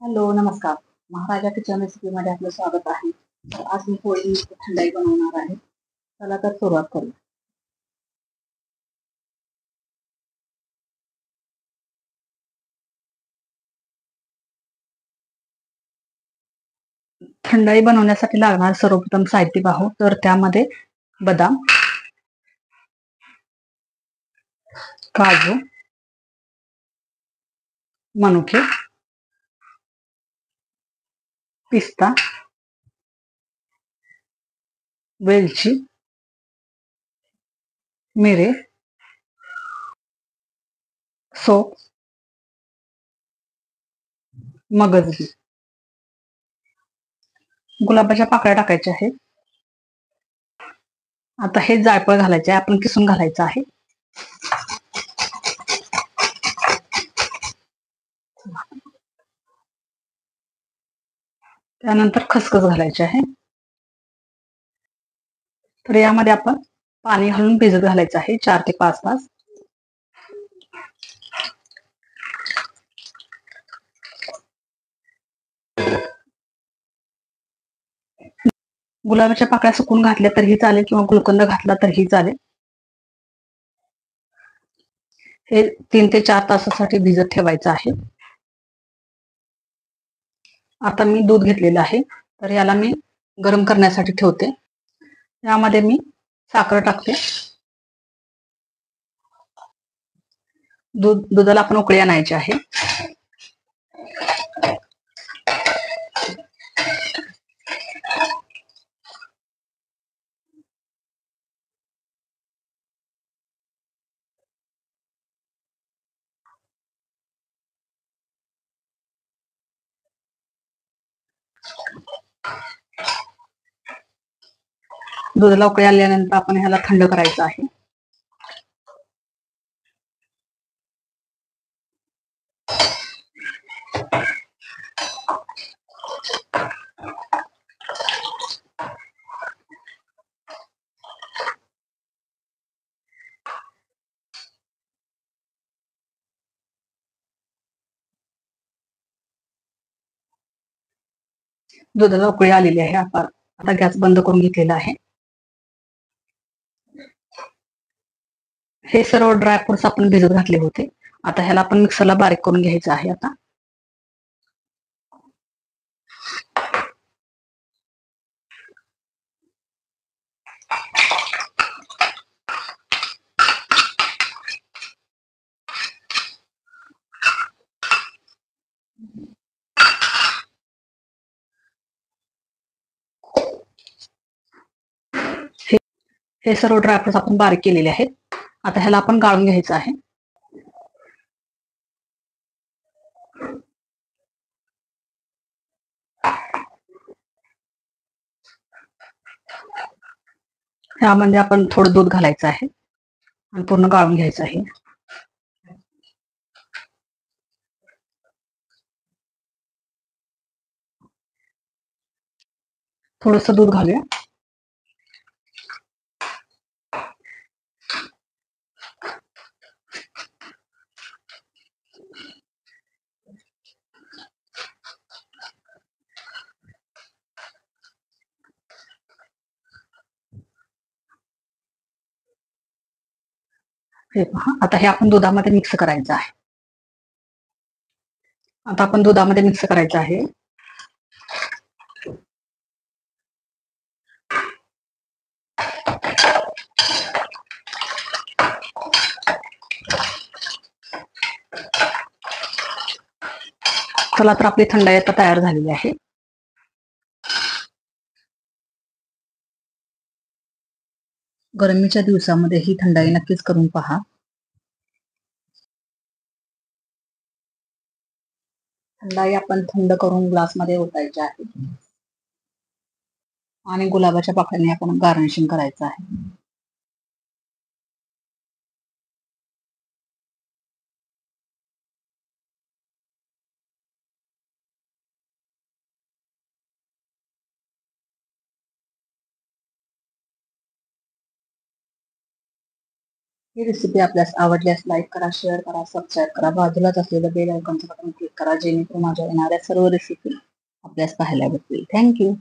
Hello, नमस्कार. महाराजा kitchen रेसिपीमध्ये आपलं स्वागत आहे. तर आज मी पोळी थंडाई बनवणार आहे. चला तर सुरुवात करू. थंडाई बनवण्यासाठी लागणार सर्वप्रथम साहित्य पाहू तर त्यामध्ये बदाम, काजू, मनुके, पिस्ता, वेलची, मिरे, सोप, मगजबी. गुलाबाच्या पाकळ्या टाकायच्या आहेत. आता हे जायफळ घालायचे आहे, आपण किसून घालायचं आहे. त्यानंतर खसखस घालायचे आहे. तर यामध्ये आपण पाणी घालून भिजत घालायचं आहे 4 ते 5 तास. गुलाबाच्या पाकळ्या सुकून घातल्या तरीही चालेल किंवा गुलकंद घातला तरीही चालेल. हे 3 ते 4 तासासाठी भिजत ठेवायचं आहे. आता मी दूध घेतलेलं आहे, तर याला मी गरम करण्यासाठी ठेवते. यामध्ये मी साखर टाकते. दुधाला आपण उकळी आणायची आहे. दुधाला उकळी आल्यानंतर आपण ह्याला थंड करायचं आहे. दुधाला उकळी आलेली आहे. आता गॅस बंद करून घेतलेला आहे. हे सर्व ड्रायफ्रुट्स आपण भिजत घातले होते. आता ह्याला आपण मिक्सरला बारीक करून घ्यायचं आहे. आता हे सर्व ड्रायफ्रुट्स आपण बारीक केलेले आहेत. आता ह्याला आपण गाळून घ्यायचं आहे. ह्यामध्ये आपण थोडं दूध घालायचं आहे आणि पूर्ण गाळून घ्यायचं आहे. थोडस दूध घालूया. हे पहा, आता हे आपण दुधामध्ये मिक्स करायचं आहे. आता आपण दुधामध्ये मिक्स करायचं आहे. चला तर आपली थंडाई आता तयार झालेली आहे. गरमीच्या दिवसामध्ये ही थंडाई नक्कीच करून पहा. थंडाई आपण थंड करून ग्लासमध्ये ओतायची आहे आणि गुलाबाच्या पाकळ्यांनी आपण गार्निशिंग करायचं आहे. ही रेसिपी आपल्यास आवडल्यास लाईक करा, शेअर करा, सबस्क्राईब करा. बाजूलाच असलेलं बेल आयकॉनचं बटन क्लिक करा जेणेकरून माझ्या येणाऱ्या सर्व रेसिपी आपल्यास पाहायला भेटतील. थँक्यू.